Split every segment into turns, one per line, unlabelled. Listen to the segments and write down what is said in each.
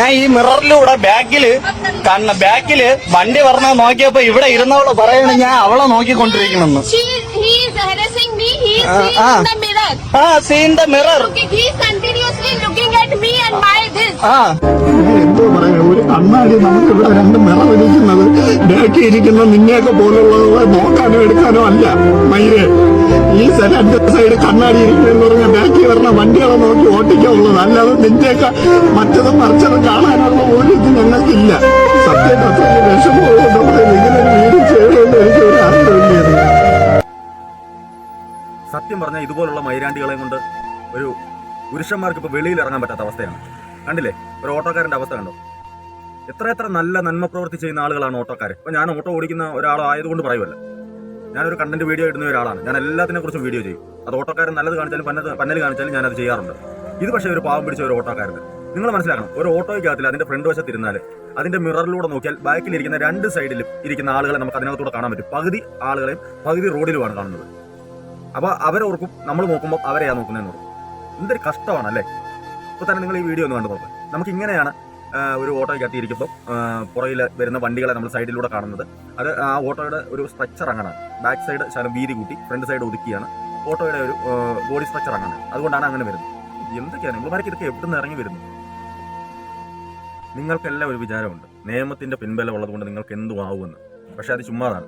ഞാൻ ഈ മിററിലൂടെ ബാക്കില് വണ്ടി പറഞ്ഞ നോക്കിയപ്പോ ഇവിടെ ഇരുന്നവള് പറയണ ഞാൻ അവളെ നോക്കിക്കൊണ്ടിരിക്കണെന്ന്. Scene the mirror.
എന്തോ പറയാ, ഒരു കണ്ണാടി നമുക്ക് ഇവിടെ രണ്ട് മിറർ ഇരിക്കുന്നത് ബാക്കി ഇരിക്കുന്ന നിന്നെയൊക്കെ പോലുള്ളത് നോക്കാനോ എടുക്കാനോ അല്ല മയില്. ഈ സൈഡ് കണ്ണാടി ഇരിക്കുന്നതെന്ന് പറഞ്ഞാൽ ബാക്കി വരുന്ന വണ്ടികളെ നോക്കി ഓട്ടിക്കാനുള്ളത്, അല്ലാതെ നിന്റെയൊക്കെ മറ്റതും മറിച്ചതും കാണാനുള്ള ഒരു ഇത് ഞങ്ങൾക്കില്ല. സത്യം അത്ര വിഷമമുള്ളതുകൊണ്ട് ഇങ്ങനൊരു വീട് ചെയ്യണമെന്ന് എനിക്ക് ഒരു അറിവില്ലായിരുന്നു.
സത്യം പറഞ്ഞാൽ ഇതുപോലുള്ള മൈരാണ്ടികളെ കൊണ്ട് ഒരു പുരുഷന്മാർക്ക് ഇപ്പോൾ വെളിയിൽ ഇറങ്ങാൻ പറ്റാത്ത അവസ്ഥയാണ്. കണ്ടില്ലേ ഒരു ഓട്ടോക്കാരൻ്റെ അവസ്ഥ കണ്ടോ? എത്ര നല്ല നന്മ പ്രവൃത്തി ചെയ്യുന്ന ആളുകളാണ് ഓട്ടോക്കാർ. ഇപ്പോൾ ഞാൻ ഓട്ടോ ഓടിക്കുന്ന ഒരാളായതുകൊണ്ട് പറയുമല്ല, ഞാനൊരു കണ്ടന്റ് വീഡിയോ ഇടുന്ന ഒരാളാണ്. ഞാൻ എല്ലാത്തിനെ കുറിച്ചും വീഡിയോ ചെയ്യും. അത് ഓട്ടോക്കാരൻ നല്ലത് കാണിച്ചാലും പന്നൽ കാണിച്ചാലും ഞാനത് ചെയ്യാറുണ്ട്. ഇത് പക്ഷേ ഒരു പാവം പിടിച്ച ഒരു ഓട്ടോക്കാരന് നിങ്ങൾ മനസ്സിലാക്കണം. ഒരു ഓട്ടോയ്ക്കകത്തിൽ അതിന്റെ ഫ്രണ്ട് വശത്തിരുന്നാൽ അതിന്റെ മിററിലൂടെ നോക്കിയാൽ ബാക്കിലിരിക്കുന്ന രണ്ട് സൈഡിലും ഇരിക്കുന്ന ആളുകളെ നമുക്ക് അതിനകത്തൂടെ കാണാൻ പറ്റും. പകുതി ആളുകളെയും പകുതി റോഡിലുമാണ് കാണുന്നത്. അപ്പോൾ അവരോർക്കും നമ്മൾ നോക്കുമ്പോൾ അവരെയാ നോക്കുന്നതെന്ന് പറയും. എന്തൊരു കഷ്ടമാണല്ലേ. ഇപ്പോൾ തന്നെ നിങ്ങൾ ഈ വീഡിയോ ഒന്ന് കണ്ടു നോക്കുക. നമുക്ക് ഇങ്ങനെയാണ് ഒരു ഓട്ടോയ്ക്കകത്ത് ഇരിക്കുമ്പോൾ പുറകിൽ വരുന്ന വണ്ടികളെ നമ്മൾ സൈഡിലൂടെ കാണുന്നത്. അത് ആ ഓട്ടോയുടെ ഒരു സ്ട്രക്ചർ അങ്ങനെ ബാക്ക് സൈഡ് ശകലം വീതി കൂട്ടി ഫ്രണ്ട് സൈഡ് ഒതുക്കിയാണ് ഓട്ടോയുടെ ഒരു ബോഡി സ്ട്രക്ചർ അങ്ങനെ. അതുകൊണ്ടാണ് അങ്ങനെ വരുന്നത്. എന്തൊക്കെയാണ് നിങ്ങളുമാർക്ക് ഇതൊക്കെ എവിടെ നിന്ന് ഇറങ്ങി വരുന്നു? നിങ്ങൾക്കെല്ലാം ഒരു വിചാരമുണ്ട്, നിയമത്തിന്റെ പിൻബലം ഉള്ളതുകൊണ്ട് നിങ്ങൾക്ക് എന്തും ആവുമെന്ന്. പക്ഷെ അത് ചുമ്മാതാണ്.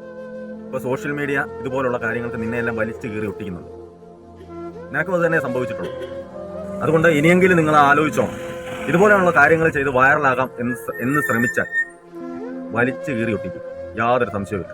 ഇപ്പോൾ സോഷ്യൽ മീഡിയ ഇതുപോലുള്ള കാര്യങ്ങൾക്ക് നിന്നെയെല്ലാം വലിച്ചു കീറി ഒട്ടിക്കുന്നുണ്ട്. നിനക്കും അത് തന്നെ സംഭവിച്ചിട്ടുള്ളൂ. അതുകൊണ്ട് ഇനിയെങ്കിലും നിങ്ങൾ ആലോചിച്ചോ, ഇതുപോലെയുള്ള കാര്യങ്ങൾ ചെയ്ത് വൈറലാകാം എന്ന് ശ്രമിച്ചാൽ വലിച്ചു കീറി ഒട്ടിക്കും, യാതൊരു സംശയവുമില്ല.